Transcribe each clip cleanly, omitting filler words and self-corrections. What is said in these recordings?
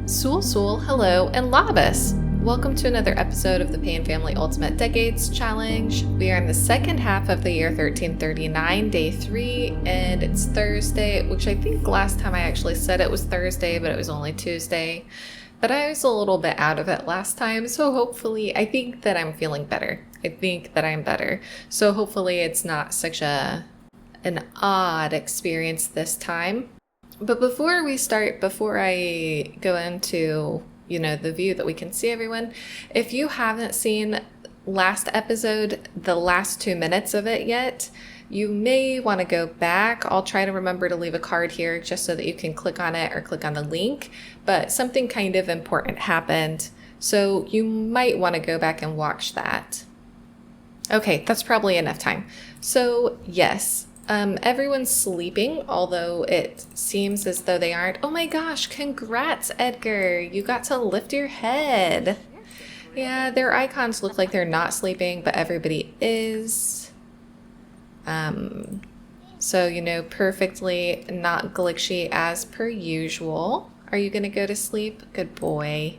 Sul, hello, and Labus! Welcome to another episode of the Payne Family Ultimate Decades Challenge. We are in the second half of the year 1339, day 3, and it's Thursday, which I think last time I actually said it was Thursday, but it was only Tuesday. But I was a little bit out of it last time, so hopefully, I think that I'm feeling better. So hopefully it's not such an odd experience this time. But before we start, before I go into, the view that we can see everyone, if you haven't seen last episode, the last 2 minutes of it yet, you may want to go back. I'll try to remember to leave a card here just so that you can click on it or click on the link. But something kind of important happened, so you might want to go back and watch that. Okay, that's probably enough time. So yes. Everyone's sleeping, although it seems as though they aren't. Oh my gosh, congrats, Edgar. You got to lift your head. Yeah, their icons look like they're not sleeping, but everybody is. So, perfectly not glitchy as per usual. Are you going to go to sleep? Good boy.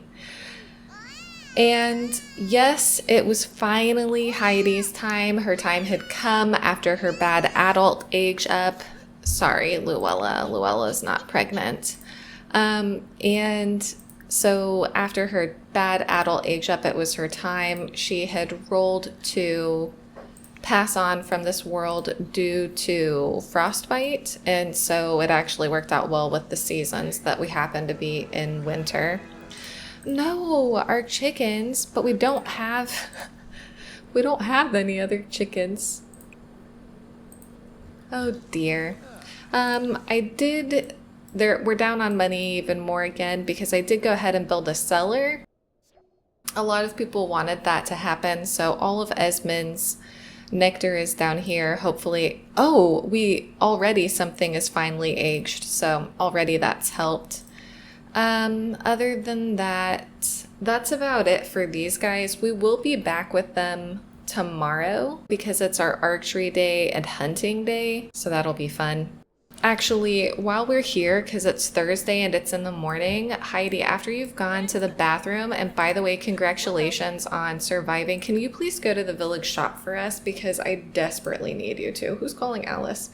And yes, it was finally Heidi's time. Her time had come after her bad adult age up. Sorry, Luella. Luella's not pregnant. And so after her bad adult age up, it was her time. She had rolled to pass on from this world due to frostbite. And so it actually worked out well with the seasons that we happen to be in winter. No, our chickens, but we don't have any other chickens. Oh dear. We're down on money even more again because I did go ahead and build a cellar. A lot of people wanted that to happen, so all of Esmond's nectar is down here. Hopefully, something is finally aged, so already that's helped. Other than that, that's about it for these guys. We will be back with them tomorrow because it's our archery day and hunting day, so that'll be fun. Actually, while we're here, because it's Thursday and it's in the morning, Heidi, after you've gone to the bathroom, and by the way, congratulations on surviving, can you please go to the village shop for us? Because I desperately need you to. Who's calling Alice?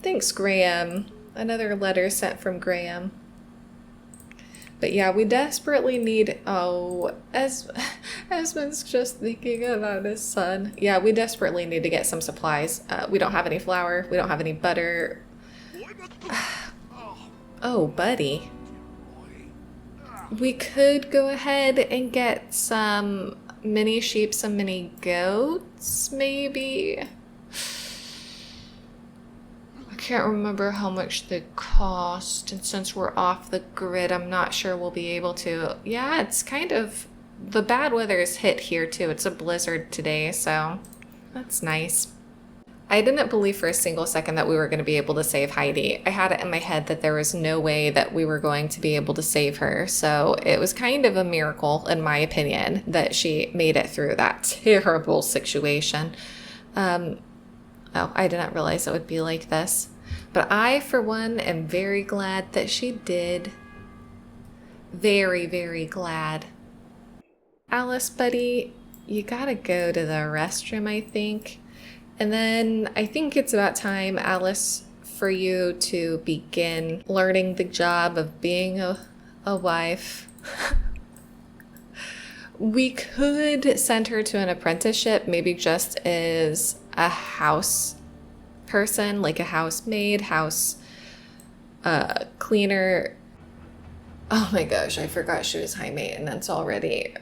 Thanks, Graham. Another letter sent from Graham. But yeah, we desperately need, Esmond's just thinking about his son. Yeah, we desperately need to get some supplies. We don't have any flour. We don't have any butter. Oh, buddy. We could go ahead and get some mini sheep, some mini goats, maybe. I can't remember how much they cost, and since we're off the grid, I'm not sure we'll be able to. Yeah, it's kind of, the bad weather is hit here too. It's a blizzard today, so that's nice. I didn't believe for a single second that we were going to be able to save Heidi. I had it in my head that there was no way that we were going to be able to save her, so it was kind of a miracle, in my opinion, that she made it through that terrible situation. I didn't realize it would be like this. But I, for one, am very glad that she did. Very, very glad. Alice, buddy, you gotta go to the restroom, I think. And then I think it's about time, Alice, for you to begin learning the job of being a wife. We could send her to an apprenticeship, maybe just as a house person, like a housemaid, house cleaner. Oh my gosh, I forgot she was high maintenance already.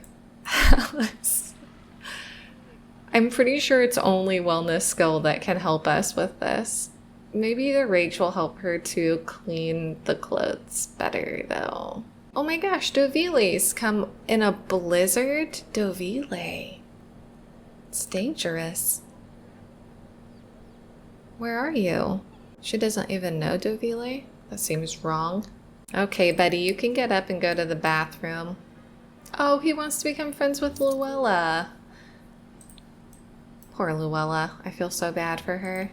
Alice. I'm pretty sure it's only wellness skill that can help us with this. Maybe the rage will help her to clean the clothes better though. Oh my gosh, Dovile's come in a blizzard? Dovile. It's dangerous. Where are you? She doesn't even know Dovile? That seems wrong. Okay, buddy, you can get up and go to the bathroom. Oh, he wants to become friends with Luella. Poor Luella. I feel so bad for her.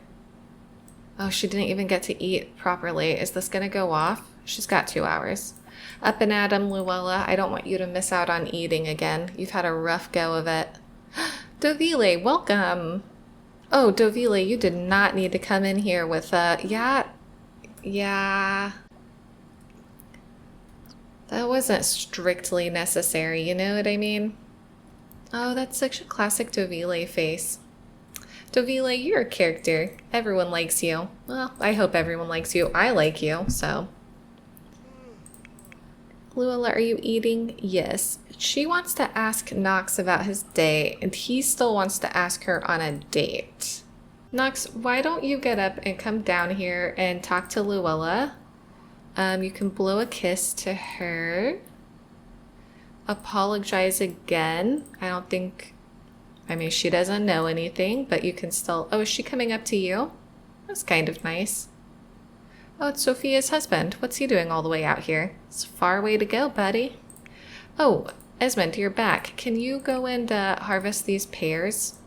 Oh, she didn't even get to eat properly. Is this gonna go off? She's got 2 hours. Up and at 'em, Luella. I don't want you to miss out on eating again. You've had a rough go of it. Dovile, welcome. Oh, Dovile, you did not need to come in here with yeah. That wasn't strictly necessary, you know what I mean? Oh, that's such a classic Dovile face. Dovile, you're a character. Everyone likes you. Well, I hope everyone likes you. I like you, so. Luella, are you eating? Yes. She wants to ask Knox about his day, and he still wants to ask her on a date. Knox, why don't you get up and come down here and talk to Luella? You can blow a kiss to her. Apologize again. I mean, she doesn't know anything, but you can still... Oh, is she coming up to you? That's kind of nice. Oh, it's Sophia's husband. What's he doing all the way out here? It's a far way to go, buddy. Oh, Esmond, you're back. Can you go and harvest these pears?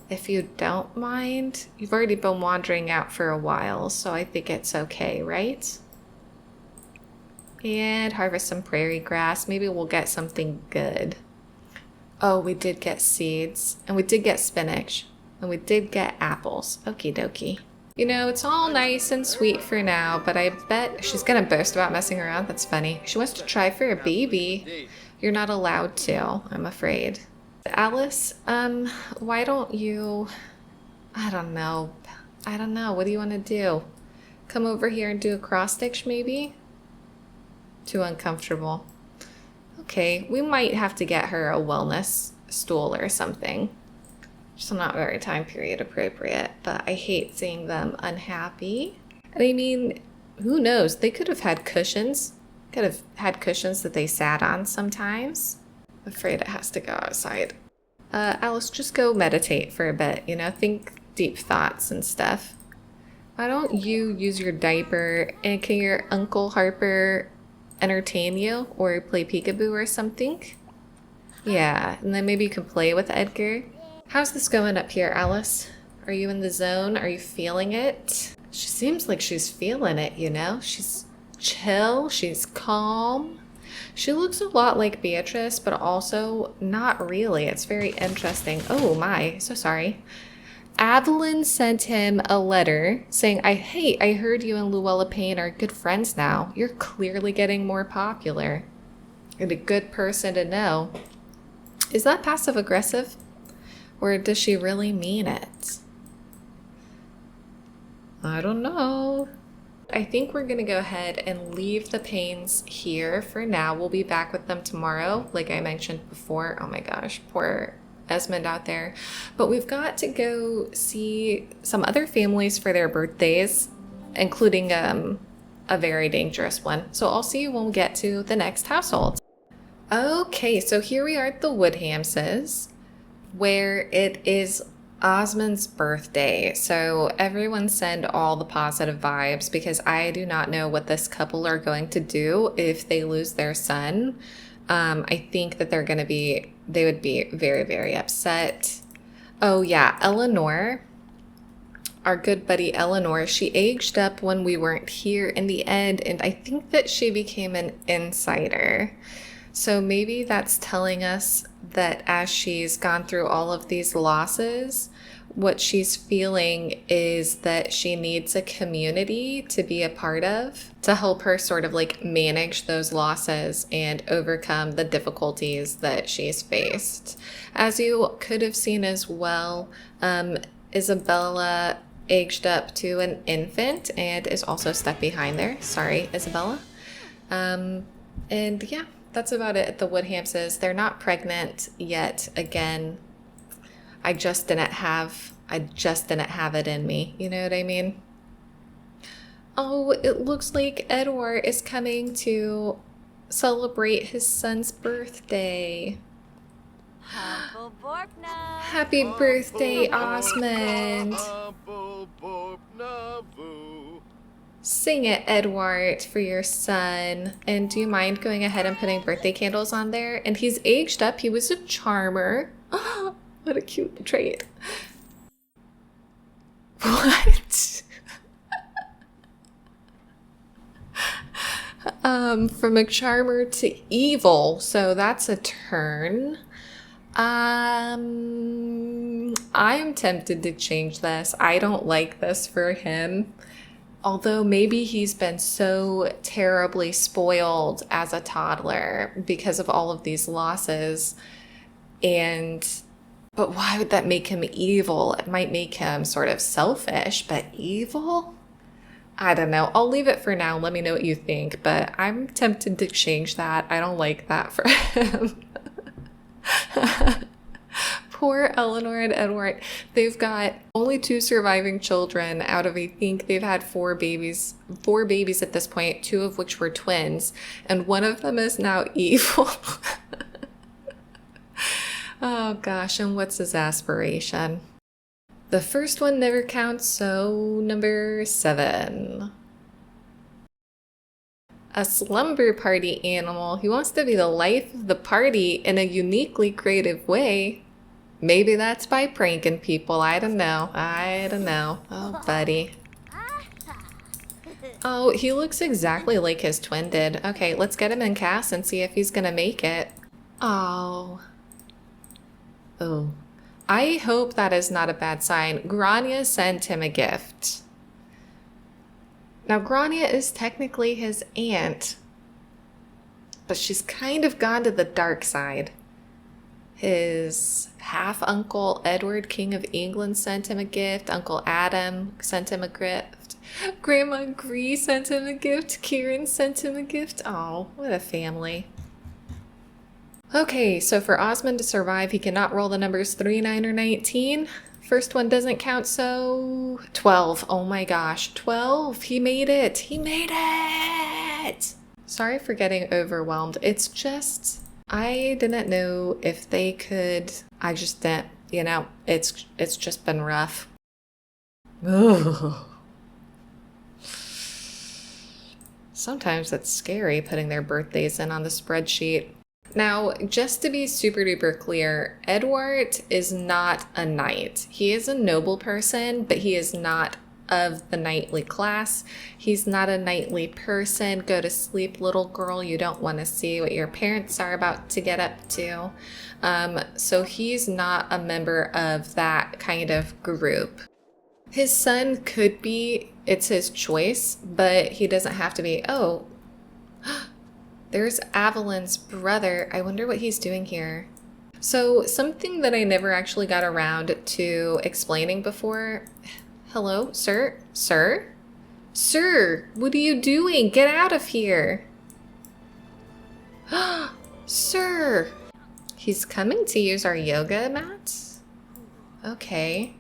If you don't mind. You've already been wandering out for a while, so I think it's okay, right? And harvest some prairie grass. Maybe we'll get something good. Oh, we did get seeds, and we did get spinach, and we did get apples. Okie dokie. You know, it's all nice and sweet for now, but I bet she's gonna boast about messing around. That's funny. She wants to try for a baby. You're not allowed to, I'm afraid. Alice, why don't you... I don't know. What do you want to do? Come over here and do a cross stitch, maybe? Too uncomfortable. Okay, we might have to get her a wellness stool or something. Just not very time period appropriate, but I hate seeing them unhappy. And I mean, who knows? They could have had cushions. Could have had cushions that they sat on sometimes. I'm afraid it has to go outside. Alice, just go meditate for a bit, you know? Think deep thoughts and stuff. Why don't you use your diaper, and can your Uncle Harper entertain you or play peekaboo or something? Yeah, and then maybe you can play with Edgar. How's this going up here, Alice? Are you in the zone? Are you feeling it? She seems like she's feeling it, you know? She's chill, she's calm. She looks a lot like Beatrice, but also not really. It's very interesting. Oh my, so sorry. Aveline sent him a letter saying, hey, I heard you and Luella Payne are good friends now. You're clearly getting more popular. And a good person to know. Is that passive aggressive? Or does she really mean it? I don't know. I think we're going to go ahead and leave the Paynes here for now. We'll be back with them tomorrow, like I mentioned before. Oh my gosh, poor Esmond out there. But we've got to go see some other families for their birthdays, including a very dangerous one. So I'll see you when we get to the next household. Okay, so here we are at the Woodhamses, where it is Osmond's birthday. So everyone send all the positive vibes, because I do not know what this couple are going to do if they lose their son. I think that they would be very, very upset. Oh yeah, Eleanor, our good buddy Eleanor, she aged up when we weren't here in the end, and I think that she became an insider. So maybe that's telling us that as she's gone through all of these losses, what she's feeling is that she needs a community to be a part of to help her sort of like manage those losses and overcome the difficulties that she's faced. As you could have seen as well, Isabella aged up to an infant and is also stuck behind there. Sorry, Isabella. And yeah. That's about it at the Woodhamses. They're not pregnant yet. Again, I just didn't have it in me. You know what I mean? Oh, it looks like Edward is coming to celebrate his son's birthday. Happy birthday, Osmond. Sing it, Edward, for your son. And do you mind going ahead and putting birthday candles on there? And he's aged up. He was a charmer. Oh, what a cute trait. What? From a charmer to evil, so that's a turn. I'm tempted to change this. I don't like this for him. Although maybe he's been so terribly spoiled as a toddler because of all of these losses. But why would that make him evil? It might make him sort of selfish, but evil? I don't know. I'll leave it for now. Let me know what you think, but I'm tempted to change that. I don't like that for him. Poor Eleanor and Edward. They've got only 2 surviving children out of, I think they've had 4 babies at this point, 2 of which were twins, and one of them is now evil. Oh gosh, and what's his aspiration? The first one never counts, so number 7. A slumber party animal. He wants to be the life of the party in a uniquely creative way. Maybe that's by pranking people. I don't know. Oh, buddy. Oh, he looks exactly like his twin did. Okay, let's get him in cast and see if he's gonna make it. Oh. Oh. I hope that is not a bad sign. Grania sent him a gift. Now, Grania is technically his aunt, but she's kind of gone to the dark side. His half-uncle Edward, King of England, sent him a gift. Uncle Adam sent him a gift. Grandma Gree sent him a gift. Kieran sent him a gift. Oh, what a family. Okay, so for Osmond to survive, he cannot roll the numbers 3, 9, or 19. First one doesn't count, so 12. Oh my gosh, 12. He made it. He made it. Sorry for getting overwhelmed. It's just, I didn't know if they could. I just didn't, it's just been rough. Ugh. Sometimes it's scary putting their birthdays in on the spreadsheet. Now, just to be super duper clear, Edward is not a knight. He is a noble person, but he is not of the knightly class. He's not a knightly person. Go to sleep, little girl. You don't want to see what your parents are about to get up to. So he's not a member of that kind of group. His son could be, it's his choice, but he doesn't have to be. Oh, there's Aveline's brother. I wonder what he's doing here. So something that I never actually got around to explaining before. Hello, sir? Sir? Sir, what are you doing? Get out of here. Sir, he's coming to use our yoga mats? Okay.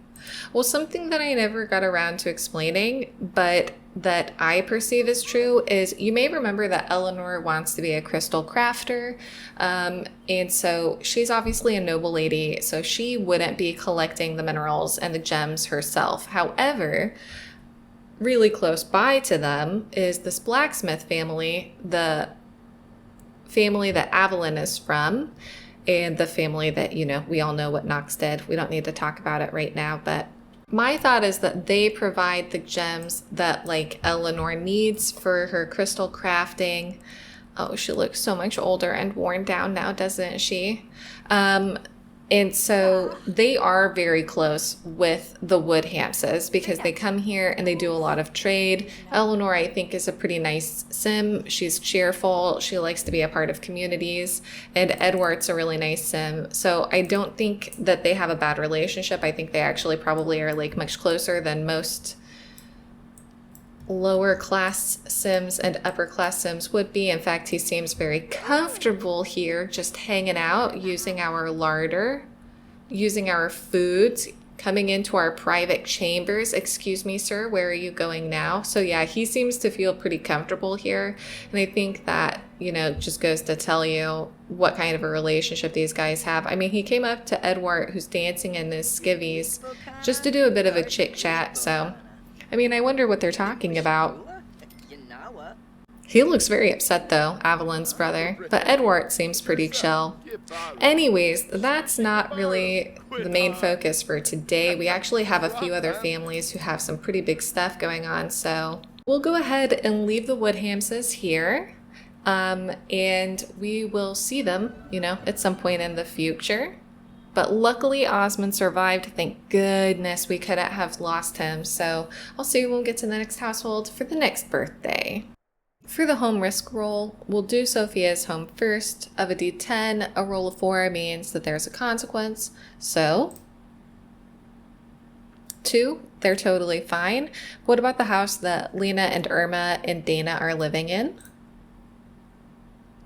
Well, something that I never got around to explaining, but that I perceive as true, is you may remember that Eleanor wants to be a crystal crafter. And so she's obviously a noble lady, so she wouldn't be collecting the minerals and the gems herself. However, really close by to them is this blacksmith family, the family that Aveline is from, and the family that, we all know what Knox did. We don't need to talk about it right now, but my thought is that they provide the gems that, like, Eleanor needs for her crystal crafting. Oh, she looks so much older and worn down now, doesn't she? And so they are very close with the Woodhamses because they come here and they do a lot of trade. Eleanor, I think, is a pretty nice sim. She's cheerful. She likes to be a part of communities. And Edward's a really nice sim. So I don't think that they have a bad relationship. I think they actually probably are, like, much closer than most lower class sims and upper class sims would be. In fact, he seems very comfortable here, just hanging out, using our larder, using our foods, coming into our private chambers. Excuse me, sir, where are you going now? So yeah, he seems to feel pretty comfortable here. And I think that, just goes to tell you what kind of a relationship these guys have. I mean, he came up to Edward, who's dancing in his skivvies, just to do a bit of a chit chat. So I mean, I wonder what they're talking about. He looks very upset, though, Aveline's brother, but Edward seems pretty chill. Anyways, that's not really the main focus for today. We actually have a few other families who have some pretty big stuff going on, so we'll go ahead and leave the Woodhamses here. And we will see them, at some point in the future. But luckily, Osmond survived. Thank goodness we couldn't have lost him. So I'll see you when we get to the next household for the next birthday. For the home risk roll, we'll do Sophia's home first. Of a d10, a roll of 4 means that there's a consequence. So 2, they're totally fine. What about the house that Lina and Irma and Dana are living in?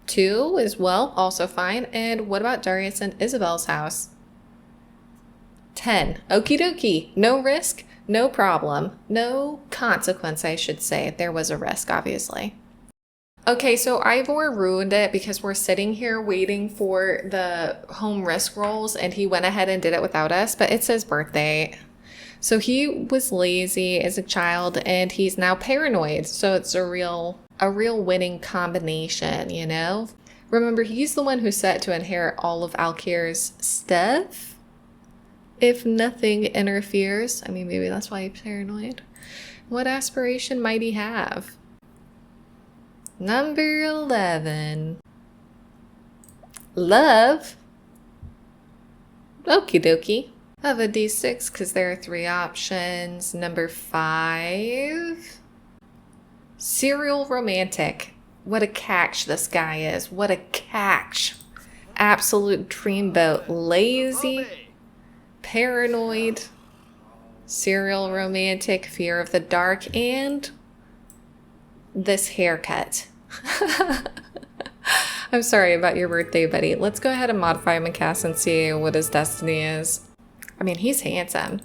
2 as well, also fine. And what about Darius and Isabel's house? 10. Okie dokie. No risk, no problem. No consequence, I should say. There was a risk, obviously. Okay, so Ivor ruined it because we're sitting here waiting for the home risk rolls, and he went ahead and did it without us, but it's his birthday. So he was lazy as a child, and he's now paranoid. So it's a real winning combination, Remember, he's the one who's set to inherit all of Alkir's stuff. If nothing interferes. I mean, maybe that's why he's paranoid. What aspiration might he have? Number 11. Love. Okie dokie. Of a d6, because there are 3 options. Number 5. Serial romantic. What a catch this guy is. What a catch. Absolute dreamboat. Lazy. Paranoid. Serial romantic. Fear of the dark. And this haircut. I'm sorry about your birthday, buddy. Let's go ahead and modify him and cast and see what his destiny is. I mean, he's handsome.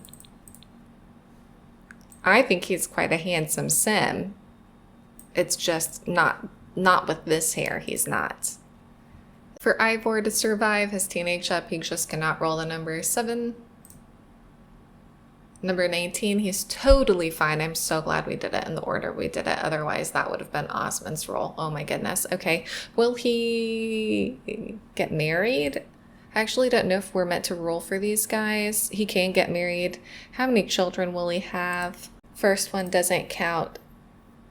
I think he's quite a handsome sim. It's just not with this hair, he's not. For Ivor to survive his teenage up, he just cannot roll the number 7. Number 19, he's totally fine. I'm so glad we did it in the order we did it. Otherwise, that would have been Osmond's roll. Oh my goodness. Okay. Will he get married? I actually don't know if we're meant to roll for these guys. He can get married. How many children will he have? First one doesn't count.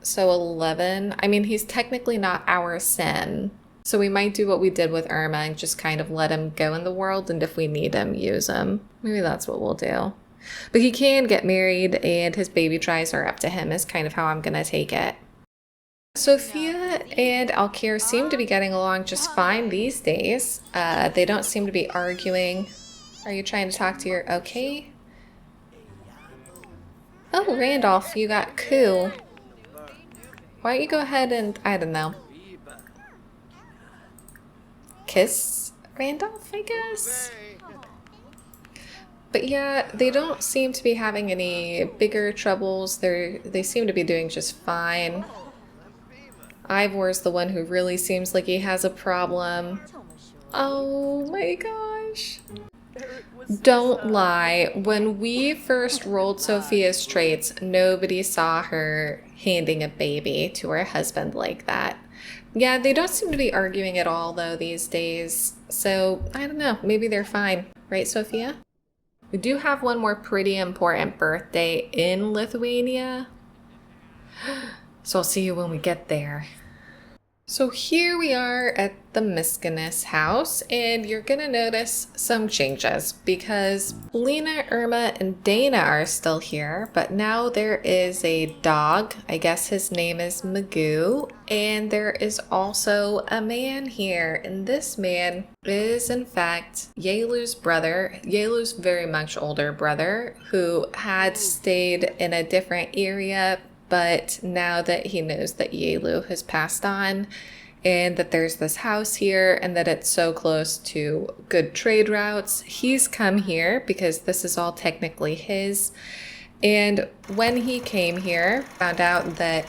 So 11. I mean, he's technically not our sim. So we might do what we did with Irma and just kind of let him go in the world. And if we need him, use him. Maybe that's what we'll do. But he can get married, and his baby tries are up to him is kind of how I'm going to take it. Sophia and Alkir seem to be getting along just fine these days. They don't seem to be arguing. Are you trying to talk to your... Okay. Oh, Randolph, you got coup. Why don't you go ahead and, I don't know, kiss Randolph, I guess? But yeah, they don't seem to be having any bigger troubles. They seem to be doing just fine. Ivor's the one who really seems like he has a problem. Oh my gosh. Don't lie. When we first rolled Sophia's traits, nobody saw her handing a baby to her husband like that. Yeah, they don't seem to be arguing at all though these days. So, I don't know. Maybe they're fine. Right, Sophia? We do have one more pretty important birthday in Lithuania. So I'll see you when we get there. So here we are at the Miskinis house, and you're gonna notice some changes because Lina, Irma, and Dana are still here, but now there is a dog. I guess his name is Magoo, and there is also a man here, and this man is in fact Yelu's brother, Yelu's very much older brother, who had stayed in a different area. But now that he knows that Yelu has passed on and that there's this house here and that it's so close to good trade routes, he's come here because this is all technically his. And when he came here, found out that,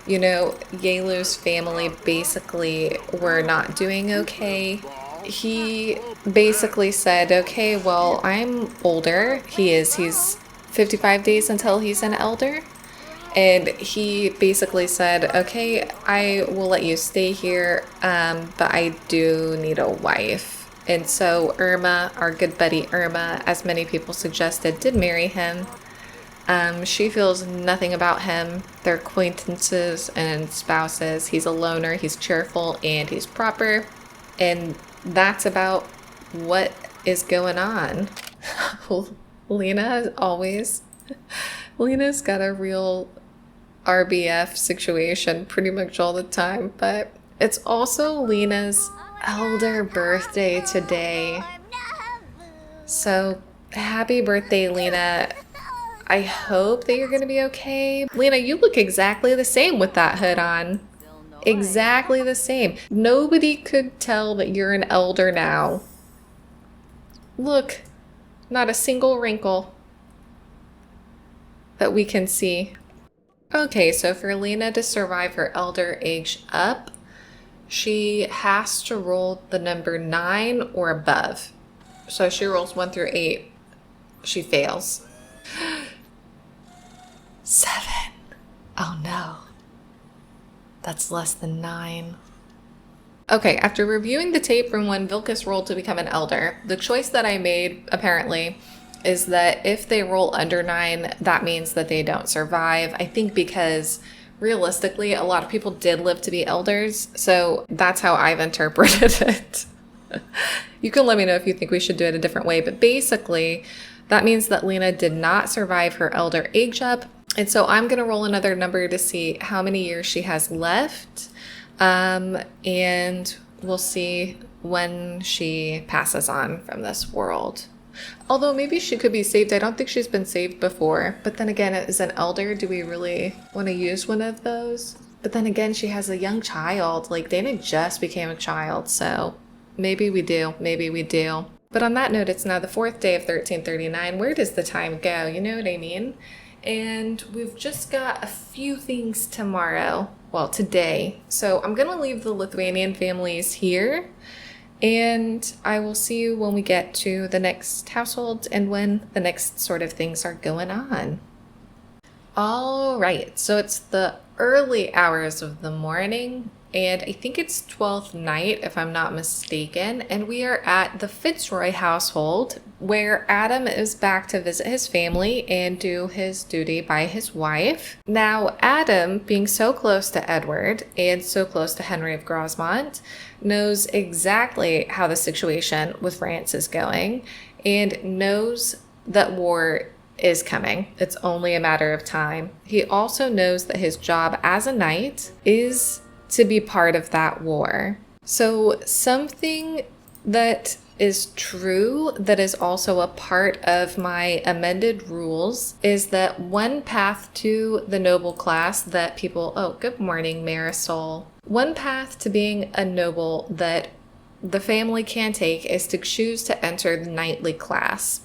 you know, Yelu's family basically were not doing okay. He basically said, okay, well, I'm older. He's 55 days until he's an elder. And he basically said, okay, I will let you stay here, but I do need a wife. And so Irma, our good buddy Irma, as many people suggested, did marry him. She feels nothing about him. They're acquaintances and spouses. He's a loner, he's cheerful, and he's proper. And that's about what is going on. Lina, as always, Lina's got a real RBF situation pretty much all the time, but it's also Lina's elder birthday today. So happy birthday, Lina. I hope that you're going to be okay. Lina, you look exactly the same with that hood on. Exactly the same. Nobody could tell that you're an elder now. Look, not a single wrinkle that we can see. Okay, so for Lina to survive her elder age up, she has to roll the number 9 or above. So she rolls 1 through 8. She fails. 7. Oh no. That's less than 9. Okay, after reviewing the tape from when Vilkas rolled to become an elder, the choice that I made, apparently, is that if they roll under 9, that means that they don't survive. I think because realistically, a lot of people did live to be elders, so that's how I've interpreted it. You can let me know if you think we should do it a different way, but basically, that means that Lina did not survive her elder age up. And so I'm going to roll another number to see how many years she has left. And we'll see when she passes on from this world. Although maybe she could be saved. I don't think she's been saved before. But then again, as an elder, do we really want to use one of those? But then again, she has a young child. Like, Dana just became a child. So maybe we do. Maybe we do. But on that note, it's now the 4th day of 1339. Where does the time go? You know what I mean? And we've just got a few things tomorrow. Well, today. So I'm going to leave the Lithuanian families here. And I will see you when we get to the next household and when the next sort of things are going on. All right. So it's the early hours of the morning. And I think it's 12th night, if I'm not mistaken. And we are at the Fitzroy household, where Adam is back to visit his family and do his duty by his wife. Now, Adam, being so close to Edward and so close to Henry of Grosmont, knows exactly how the situation with France is going and knows that war is coming. It's only a matter of time. He also knows that his job as a knight is to be part of that war. So something that is true that is also a part of my amended rules is that one path to the noble class that people, oh, good morning, Marisol. One path to being a noble that the family can take is to choose to enter the knightly class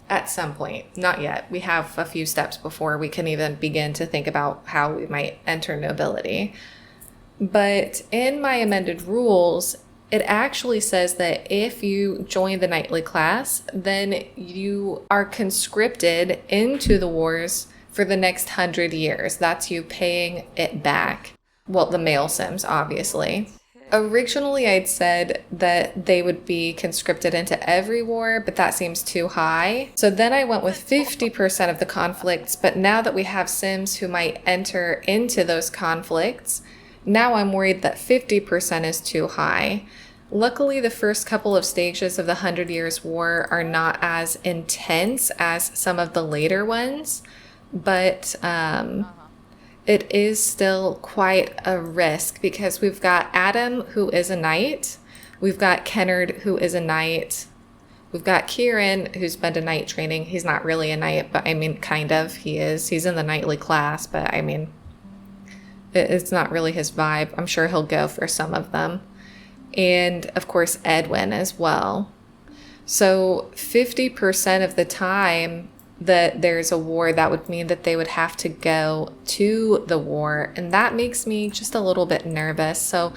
at some point. Not yet. We have a few steps before we can even begin to think about how we might enter nobility. But in my amended rules, it actually says that if you join the knightly class, then you are conscripted into the wars for the next 100 years. That's you paying it back. Well, the male Sims, obviously. Originally, I'd said that they would be conscripted into every war, but that seems too high. So then I went with 50% of the conflicts, but now that we have Sims who might enter into those conflicts, now I'm worried that 50% is too high. Luckily, the first couple of stages of the 100 Years' War are not as intense as some of the later ones, but it is still quite a risk because we've got Adam, who is a knight. We've got Kennard, who is a knight. We've got Kieran, who's been to knight training. He's not really a knight, but I mean, kind of. He is. He's in the knightly class, but I mean, it's not really his vibe. I'm sure he'll go for some of them. And of course, Edwin as well. So 50% of the time that there's a war, that would mean that they would have to go to the war. And that makes me just a little bit nervous. So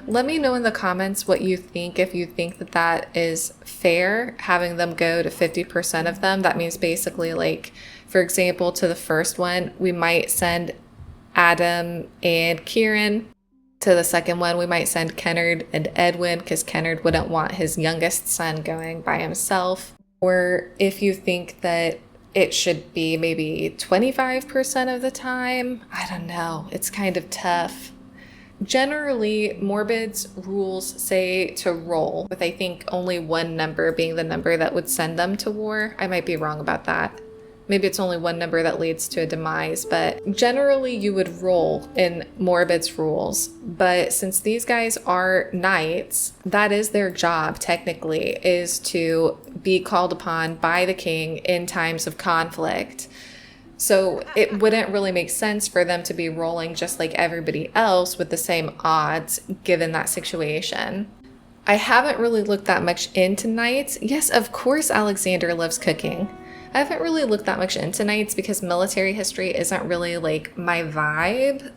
let me know in the comments what you think. If you think that that is fair, having them go to 50% of them. That means basically, like, for example, to the first one, we might send Adam and Kieran. To the second one, we might send Kennard and Edwin because Kennard wouldn't want his youngest son going by himself. Or if you think that it should be maybe 25% of the time. I don't know. It's kind of tough. Generally, Morbid's rules say to roll, with I think only one number being the number that would send them to war. I might be wrong about that. Maybe it's only one number that leads to a demise, but generally you would roll in Morbid's rules. But since these guys are knights, that is their job technically, is to be called upon by the king in times of conflict. So it wouldn't really make sense for them to be rolling just like everybody else with the same odds given that situation. I haven't really looked that much into knights. Yes, of course Alexander loves cooking. I haven't really looked that much into knights because military history isn't really like my vibe.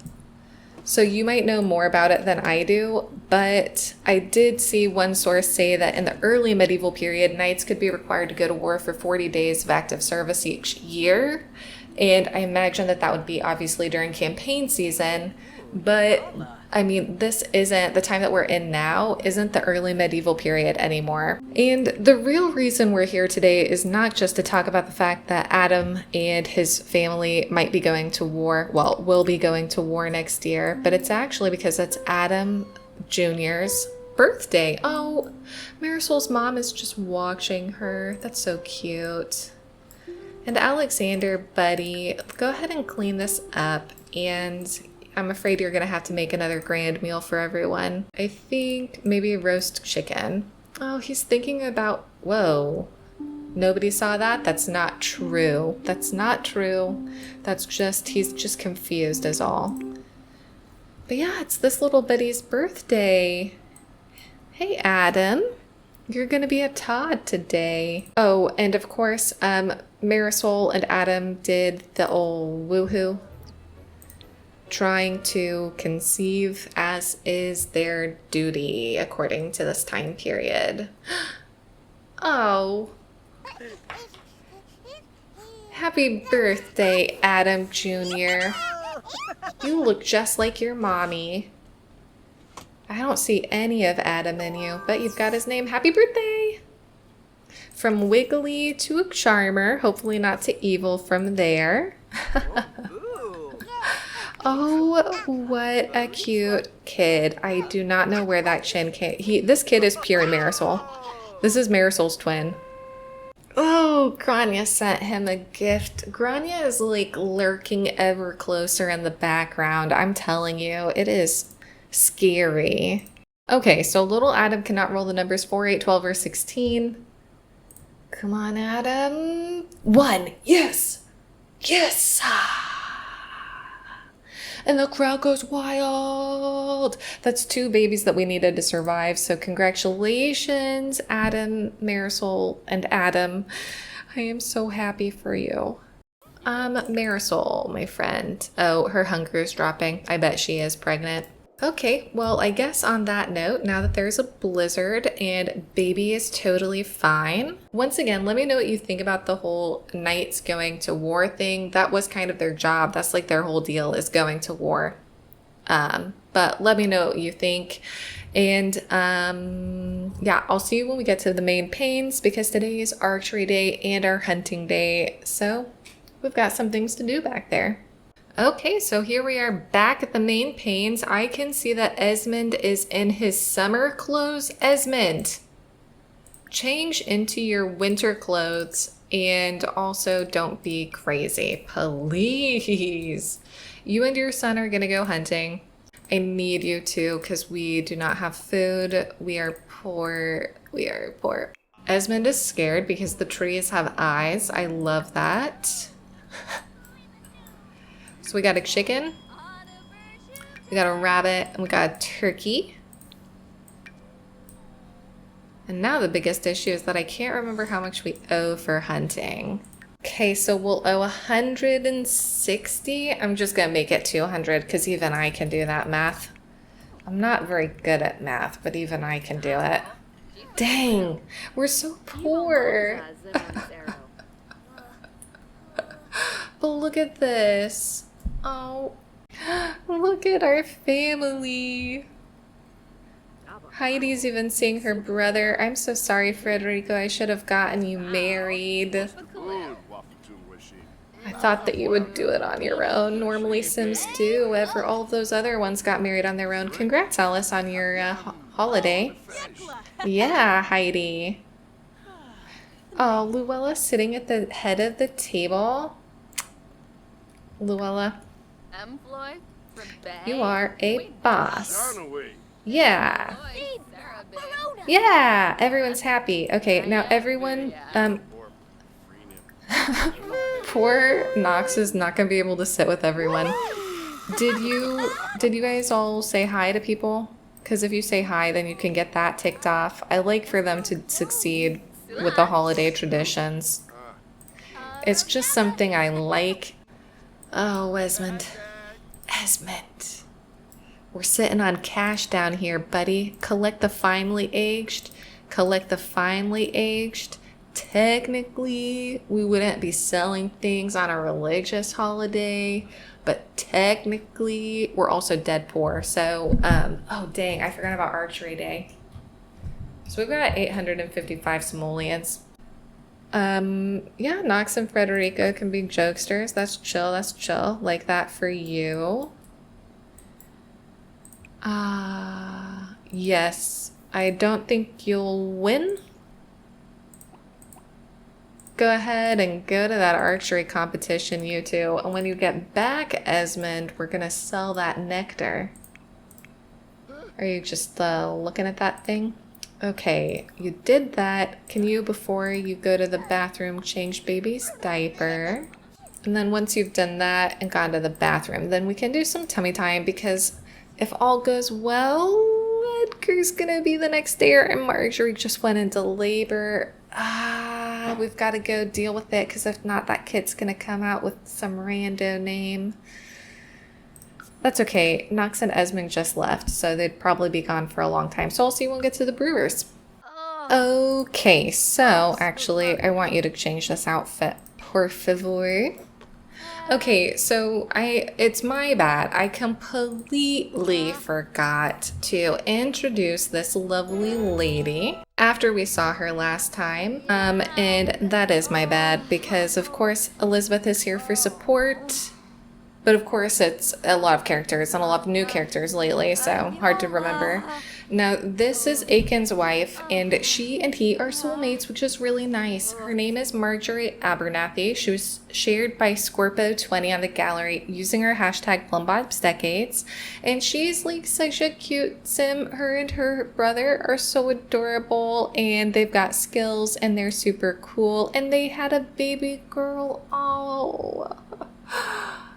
So you might know more about it than I do, but I did see one source say that in the early medieval period, knights could be required to go to war for 40 days of active service each year. And I imagine that that would be obviously during campaign season, but I mean, this isn't, the time that we're in now isn't the early medieval period anymore. And the real reason we're here today is not just to talk about the fact that Adam and his family might be going to war, well, will be going to war next year, but it's actually because it's Adam Jr.'s birthday. Oh, Marisol's mom is just watching her. That's so cute. And Alexander, buddy, go ahead and clean this up, and I'm afraid you're gonna have to make another grand meal for everyone. I think maybe a roast chicken. Oh, he's thinking about, whoa. Nobody saw that? That's not true. That's not true. That's just, he's just confused is all. But yeah, it's this little buddy's birthday. Hey, Adam. You're gonna be a Todd today. Oh, and of course, Marisol and Adam did the old woohoo, trying to conceive as is their duty according to this time period. Oh. Happy birthday, Adam Jr. You look just like your mommy. I don't see any of Adam in you, but you've got his name. Happy birthday! From Wiggly to a Charmer, hopefully not to Evil from there. Oh, what a cute kid. I do not know where that chin came. This kid is pure Marisol. This is Marisol's twin. Oh, Grania sent him a gift. Grania is like lurking ever closer in the background. I'm telling you, it is scary. Okay, so little Adam cannot roll the numbers 4, 8, 12, or 16. Come on, Adam. 1. Yes. Yes. And the crowd goes wild. That's 2 babies that we needed to survive. So congratulations, Adam, Marisol, and Adam. I am so happy for you. Marisol, my friend. Oh, her hunger is dropping. I bet she is pregnant. Okay, well, I guess on that note, now that there's a blizzard and baby is totally fine. Once again, let me know what you think about the whole knights going to war thing. That was kind of their job. That's like their whole deal, is going to war. But let me know what you think. And yeah, I'll see you when we get to the main Paynes, because today is archery day and our hunting day. So we've got some things to do back there. Okay, so here we are back at the main Paynes. I can see that Esmond is in his summer clothes. Esmond, change into your winter clothes, and also don't be crazy, please. You and your son are gonna go hunting. I need you to, because we do not have food. We are poor. We are poor. Esmond is scared because the trees have eyes. I love that. So we got a chicken, we got a rabbit, and we got a turkey. And now the biggest issue is that I can't remember how much we owe for hunting. Okay, so we'll owe 160. I'm just gonna make it 200 because even I can do that math. I'm not very good at math, but even I can do it. Dang, we're so poor. But look at this. Oh, look at our family. Heidi's even seeing her brother. I'm so sorry, Federico. I should have gotten you married. I thought that you would do it on your own. Normally Sims do. Ever all of those other ones got married on their own. Congrats, Alice, on your holiday. Yeah, Heidi. Oh, Luella's sitting at the head of the table. Luella, you are a boss. Yeah. Yeah, everyone's happy. Okay, now everyone, poor Knox is not gonna be able to sit with everyone. Did you guys all say hi to people? Because if you say hi, then you can get that ticked off. I like for them to succeed with the holiday traditions. It's just something I like. Oh, Esmond. Esmond. We're sitting on cash down here, buddy. Collect the finely aged. Collect the finely aged. Technically, we wouldn't be selling things on a religious holiday, but technically, we're also dead poor. So, oh dang, I forgot about Archery Day. So we've got 855 simoleons. Yeah, Knox and Frederico can be jokesters. That's chill. Like that for you. Yes. I don't think you'll win. Go ahead and go to that archery competition, you two. And when you get back, Esmond, we're gonna sell that nectar. Are you just looking at that thing? Okay, you did that. Can you, before you go to the bathroom, change baby's diaper? And then once you've done that and gone to the bathroom, then we can do some tummy time, because if all goes well, Edgar's gonna be the next day, and Marjorie just went into labor. We've got to go deal with it, because if not, that kid's gonna come out with some rando name. That's okay. Knox and Esmond just left, so they'd probably be gone for a long time. So I'll see when we get to the Brewers. Okay, so actually, I want you to change this outfit, por favor. Okay, so it's my bad. I completely forgot to introduce this lovely lady after we saw her last time. And that is my bad, because of course Elizabeth is here for support. But of course, it's a lot of characters and a lot of new characters lately, so hard to remember. Now, this is Aiken's wife, and she and he are soulmates, which is really nice. Her name is Marjorie Abernathy. She was shared by Scorpo20 on the gallery using her hashtag PlumbobsDecades. And she's like such a cute sim. Her and her brother are so adorable, and they've got skills, and they're super cool. And they had a baby girl. Oh.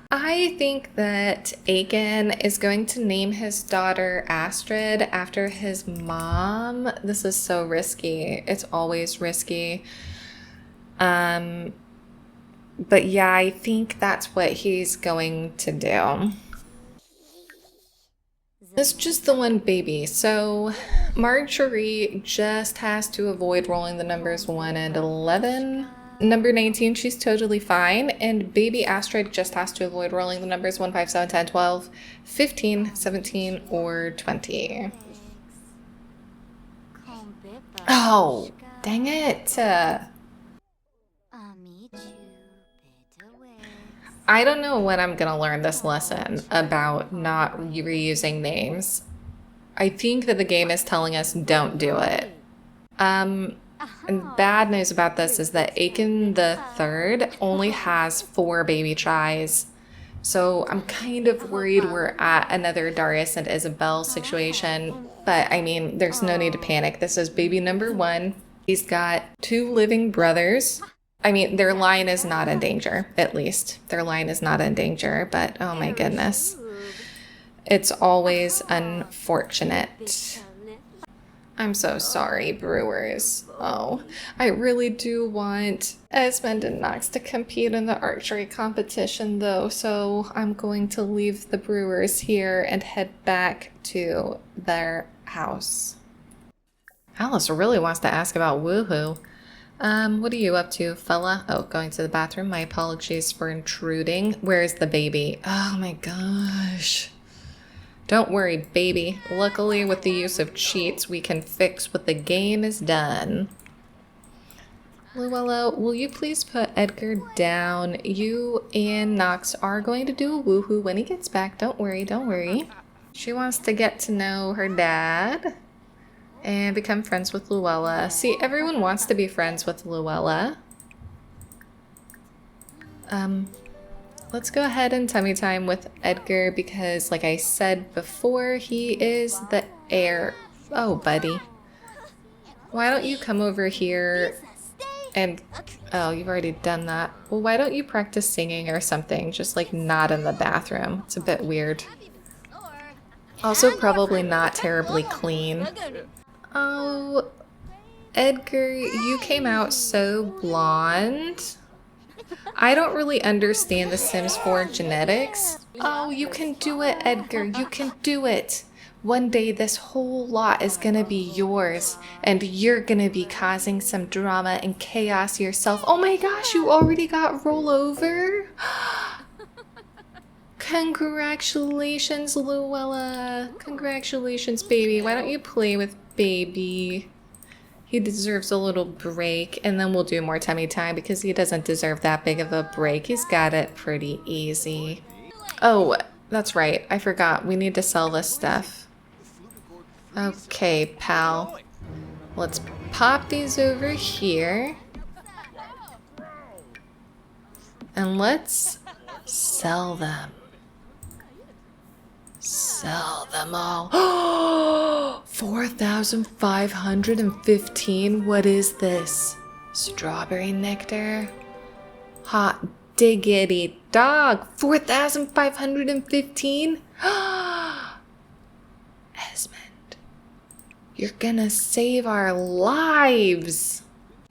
I think that Aiken is going to name his daughter Astrid after his mom. This is so risky. It's always risky. But yeah, I think that's what he's going to do. It's just the one baby. So Marjorie just has to avoid rolling the numbers 1 and 11. Number 19, she's totally fine. And baby Astrid just has to avoid rolling the numbers 1, 5, 7, 10, 12, 15, 17, or 20. Oh, dang it. I don't know when I'm going to learn this lesson about not reusing names. I think that the game is telling us don't do it. And bad news about this is that Aiken the Third only has 4 baby tries. So I'm kind of worried we're at another Darius and Isabel situation. But I mean, there's no need to panic. This is baby number 1. He's got 2 living brothers. I mean, their line is not in danger, at least. Their line is not in danger, but oh my goodness. It's always unfortunate. I'm so sorry, Brewers. Oh, I really do want Esmond and Knox to compete in the archery competition, though, so I'm going to leave the Brewers here and head back to their house. Alice really wants to ask about Woohoo. What are you up to, fella? Oh, going to the bathroom. My apologies for intruding. Where is the baby? Oh my gosh. Don't worry, baby. Luckily, with the use of cheats, we can fix what the game has done. Luella, will you please put Edgar down? You and Knox are going to do a woohoo when he gets back. Don't worry, don't worry. She wants to get to know her dad and become friends with Luella. See, everyone wants to be friends with Luella. Let's go ahead and tummy time with Edgar because, like I said before, he is the heir. Oh, buddy. Why don't you come over here and... Oh, you've already done that. Well, why don't you practice singing or something? Just, like, not in the bathroom. It's a bit weird. Also, probably not terribly clean. Oh, Edgar, you came out so blonde. I don't really understand The Sims 4 genetics. Oh, you can do it, Edgar. You can do it. One day this whole lot is gonna be yours, and you're gonna be causing some drama and chaos yourself. Oh my gosh, you already got rollover? Congratulations, Luella. Congratulations, baby. Why don't you play with baby? He deserves a little break, and then we'll do more tummy time because he doesn't deserve that big of a break. He's got it pretty easy. Oh, that's right. I forgot. We need to sell this stuff. Okay, pal. Let's pop these over here. And let's sell them. Sell them all. 4,515? What is this? Strawberry nectar? Hot diggity dog. 4,515? Esmond, you're gonna save our lives.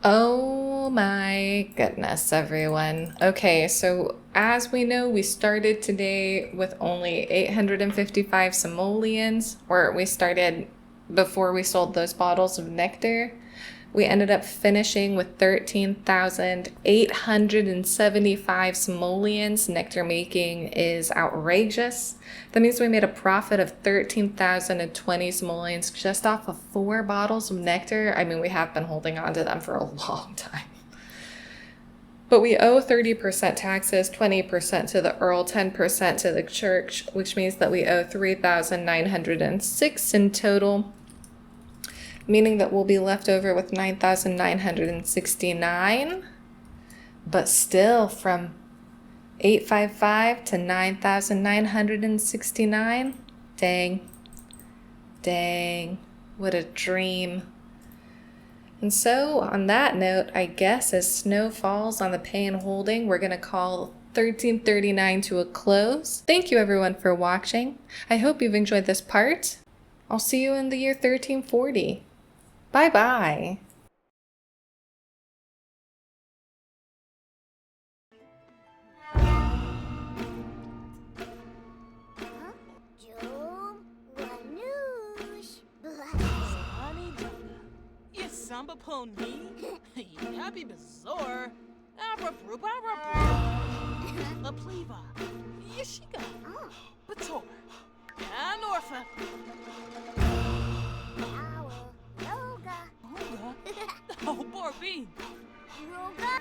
Oh my goodness, everyone. Okay, so as we know, we started today with only 855 simoleons, or we started before we sold those bottles of nectar. We ended up finishing with 13,875 simoleons. Nectar making is outrageous. That means we made a profit of 13,020 simoleons just off of 4 bottles of nectar. I mean, we have been holding on to them for a long time. But we owe 30% taxes, 20% to the Earl, 10% to the church, which means that we owe 3,906 in total, meaning that we'll be left over with 9,969. But still, from 855 to 9,969, dang, what a dream. And so, on that note, I guess as snow falls on the pay and holding, we're going to call 1339 to a close. Thank you everyone for watching. I hope you've enjoyed this part. I'll see you in the year 1340. Bye-bye. Samba pony, happy bizarre, abrabruba, La Pleva, Yashiga, Bator, and Orpha. Yoga. Oh, Barbine. Yoga.